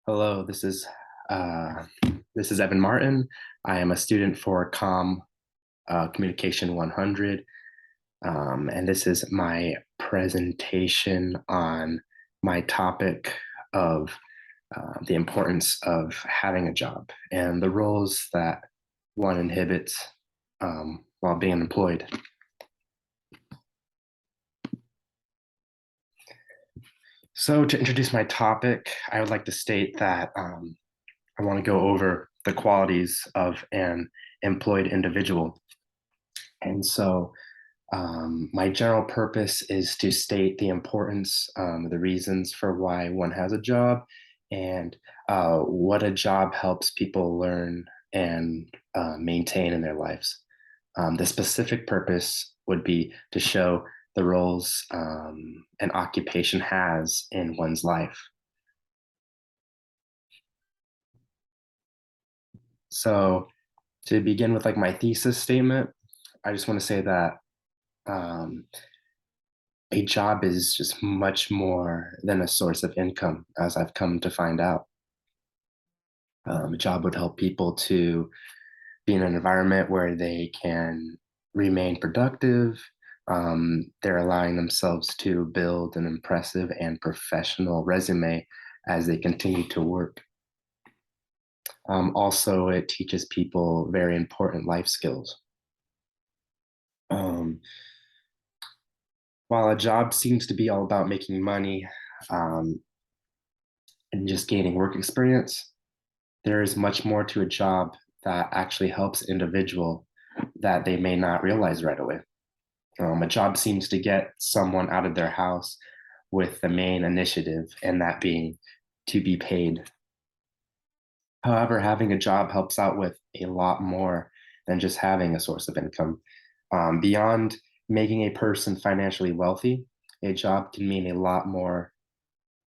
Hello, this is Evan Martin. I am a student for Communication 100, and this is my presentation on my topic of the importance of having a job and the roles that one inhibits while being employed. So, to introduce my topic, I would like to state that I want to go over the qualities of an employed individual. And so, my general purpose is to state the importance, the reasons for why one has a job, and what a job helps people learn and maintain in their lives. The specific purpose would be to show the roles an occupation has in one's life. So, to begin with, like my thesis statement, I just want to say that um, a job is just much more than a source of income, as I've come to find out. A job would help people to be in an environment where they can remain productive. They're allowing themselves to build an impressive and professional resume as they continue to work. Also, it teaches people very important life skills. Um, while a job seems to be all about making money um, and just gaining work experience, there is much more to a job that actually helps an individual that they may not realize right away. A job seems to get someone out of their house with the main initiative, and that being to be paid. However, having a job helps out with a lot more than just having a source of income. Beyond making a person financially wealthy, a job can mean a lot more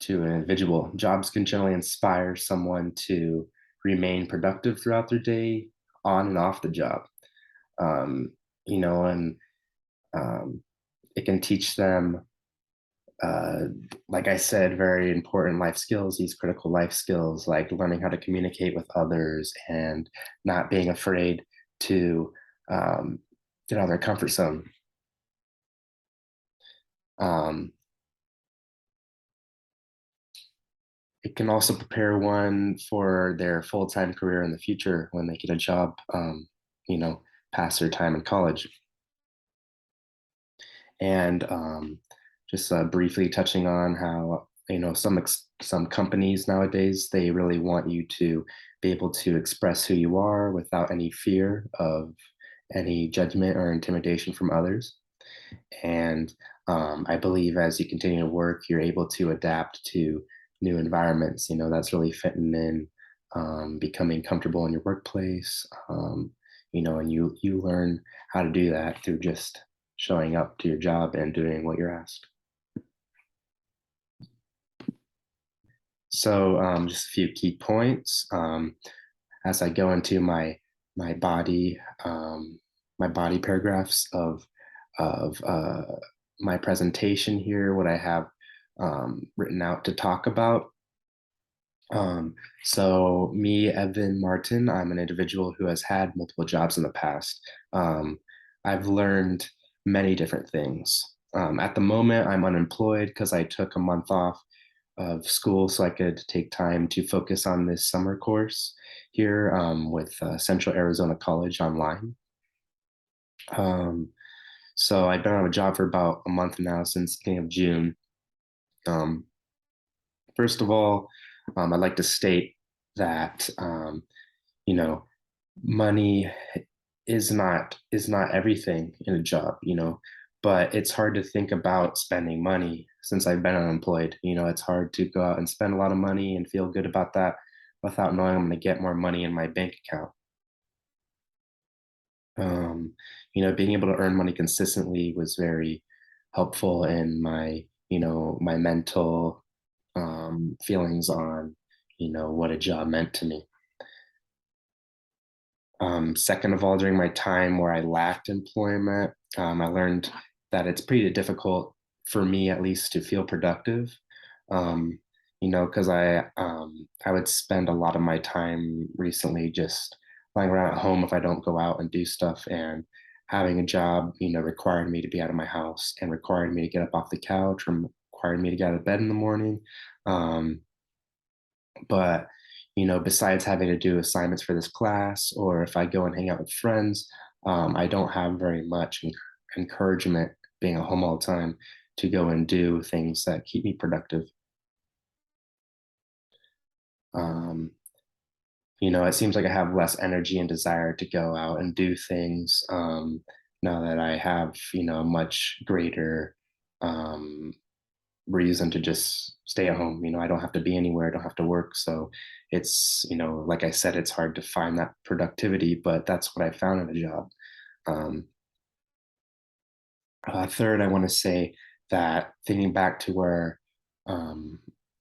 to an individual. Jobs can generally inspire someone to remain productive throughout their day, on and off the job. Um, and um, it can teach them, uh, like I said, very important life skills, these critical life skills, like learning how to communicate with others and not being afraid to um, get out of their comfort zone. Um, it can also prepare one for their full-time career in the future when they get a job, you know, past their time in college. And just briefly touching on how some companies nowadays they really want you to be able to express who you are without any fear of any judgment or intimidation from others. And I believe as you continue to work, you're able to adapt to new environments. That's really fitting in, becoming comfortable in your workplace. And you learn how to do that through just showing up to your job and doing what you're asked. So just a few key points as I go into my body my body paragraphs of my presentation here, what I have written out to talk about. Um, so me, Evan Martin, I'm an individual who has had multiple jobs in the past. Um, I've learned many different things. At the moment, I'm unemployed because I took a month off of school so I could take time to focus on this summer course here with Central Arizona College online. Um, so I've been on a job for about a month now since the beginning of June. Um, First of all, I'd like to state that you know money is not everything in a job, but it's hard to think about spending money since I've been unemployed. It's hard to go out and spend a lot of money and feel good about that without knowing I'm going to get more money in my bank account. Um, Being able to earn money consistently was very helpful in my mental feelings on, what a job meant to me. Second of all, during my time where I lacked employment, I learned that it's pretty difficult for me, at least, to feel productive. Um, because I would spend a lot of my time recently just lying around at home if I don't go out and do stuff, and having a job, required me to be out of my house and required me to get up off the couch, or required me to get out of bed in the morning. Um, but besides having to do assignments for this class, or if I go and hang out with friends, I don't have very much encouragement being at home all the time to go and do things that keep me productive. Um, it seems like I have less energy and desire to go out and do things, now that I have, a much greater um, reason to just stay at home. I don't have to be anywhere, I don't have to work. So it's, like I said, it's hard to find that productivity, but that's what I found in a job. Um, Third, I want to say that thinking back to where um,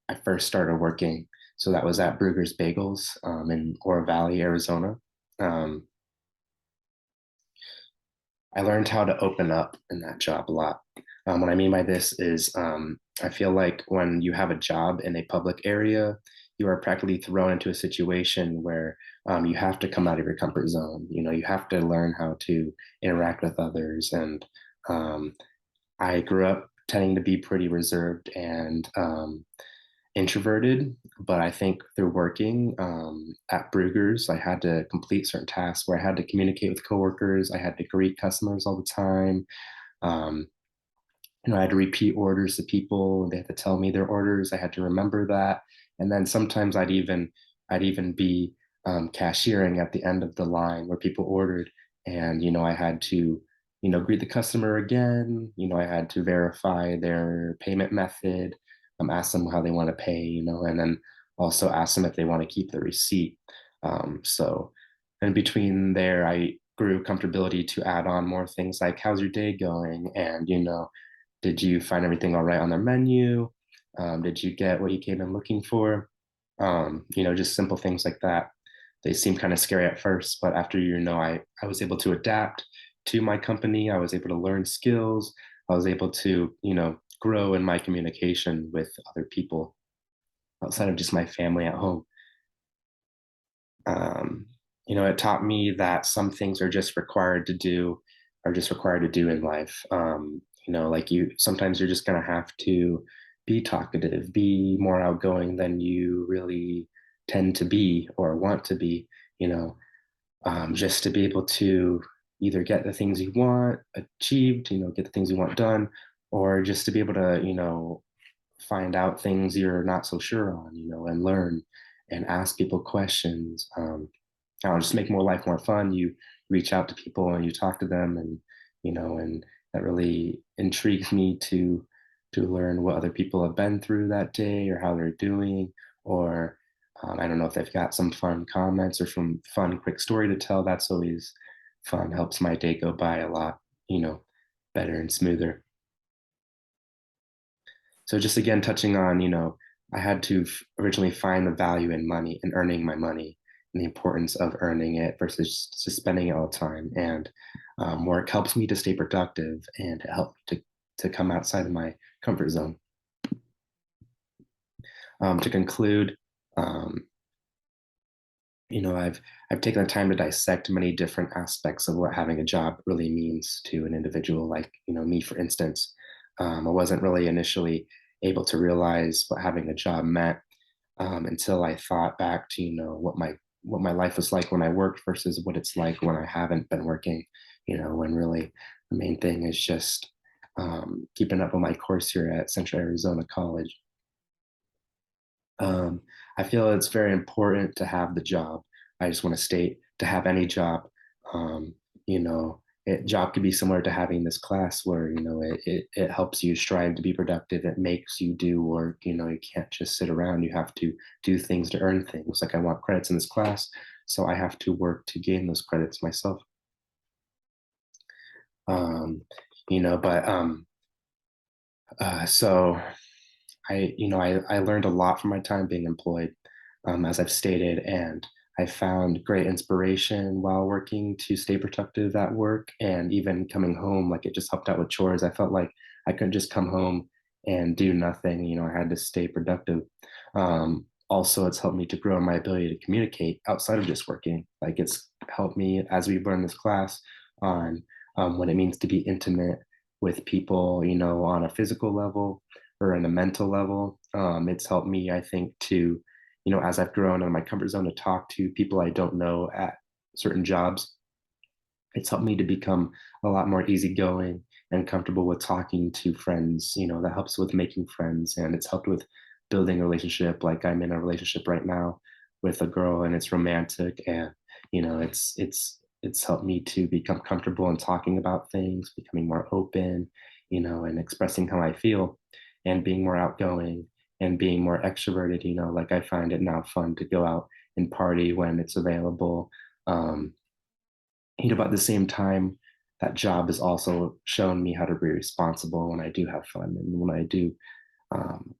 I first started working, so that was at Brugger's Bagels in Oro Valley, Arizona. Um, I learned how to open up in that job a lot. What I mean by this is, I feel like when you have a job in a public area, you are practically thrown into a situation where you have to come out of your comfort zone. You have to learn how to interact with others. And um, I grew up tending to be pretty reserved and introverted, but I think through working at Brugger's, I had to complete certain tasks where I had to communicate with coworkers, I had to greet customers all the time. Um, I had to repeat orders to people. They had to tell me their orders. I had to remember that, and then sometimes I'd even be cashiering at the end of the line where people ordered, and I had to greet the customer again. I had to verify their payment method, ask them how they want to pay, and then also ask them if they want to keep the receipt. So, in between there, I grew comfortability to add on more things like how's your day going, and did you find everything all right on their menu? Did you get what you came in looking for? Just simple things like that. They seem kind of scary at first, but after I was able to adapt to my company. I was able to learn skills. I was able to, grow in my communication with other people outside of just my family at home. Um, it taught me that some things are just required to do in life. Like sometimes you're just gonna have to be talkative, be more outgoing than you really tend to be or want to be, you know, just to be able to either get the things you want achieved, get the things you want done, or just to be able to, find out things you're not so sure on, and learn and ask people questions. Just make more life more fun. You reach out to people and you talk to them, and and that really intrigues me to learn what other people have been through that day or how they're doing, or I don't know if they've got some fun comments or some fun quick story to tell. That's always fun. Helps my day go by a lot, you know, better and smoother. So just again touching on, I had to originally find the value in money and earning my money and the importance of earning it versus just spending it all the time. And work helps me to stay productive and to help me to come outside of my comfort zone. To conclude, um, I've taken the time to dissect many different aspects of what having a job really means to an individual. Like me, for instance, I wasn't really initially able to realize what having a job meant until I thought back to what my life was like when I worked versus what it's like when I haven't been working. When really the main thing is just keeping up with my course here at Central Arizona College. Um, I feel it's very important to have the job. I just want to state to have any job. Um, job could be similar to having this class where it helps you strive to be productive. It makes you do work. You can't just sit around. You have to do things to earn things. Like I want credits in this class, so I have to work to gain those credits myself. Um, but so I learned a lot from my time being employed, as I've stated, and I found great inspiration while working to stay productive at work, and even coming home, like it just helped out with chores. I felt like I couldn't just come home and do nothing. I had to stay productive. Also, it's helped me to grow my ability to communicate outside of just working. Like it's helped me as we've learned this class on what it means to be intimate with people, on a physical level or in a mental level. It's helped me, I think, to, as I've grown in my comfort zone to talk to people I don't know at certain jobs. It's helped me to become a lot more easygoing and comfortable with talking to friends. That helps with making friends, and it's helped with building a relationship. Like I'm in a relationship right now with a girl, and it's romantic, and it's helped me to become comfortable in talking about things, becoming more open, and expressing how I feel, and being more outgoing and being more extroverted. Like I find it now fun to go out and party when it's available. Um, but at the same time, that job has also shown me how to be responsible when I do have fun and when I do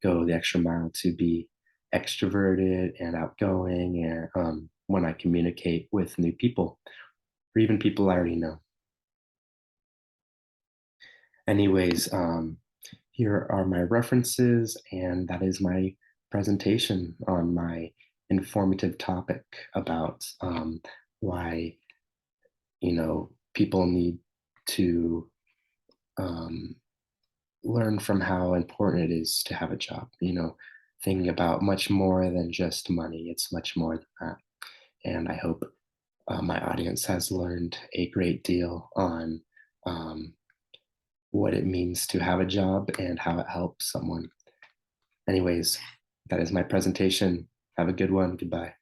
go the extra mile to be extroverted and outgoing, and when I communicate with new people or even people I already know. Anyways, here are my references, and that is my presentation on my informative topic about why people need to um, learn from how important it is to have a job. Thinking about much more than just money. It's much more than that. And I hope my audience has learned a great deal on um, what it means to have a job and how it helps someone. Anyways, that is my presentation. Have a good one. Goodbye.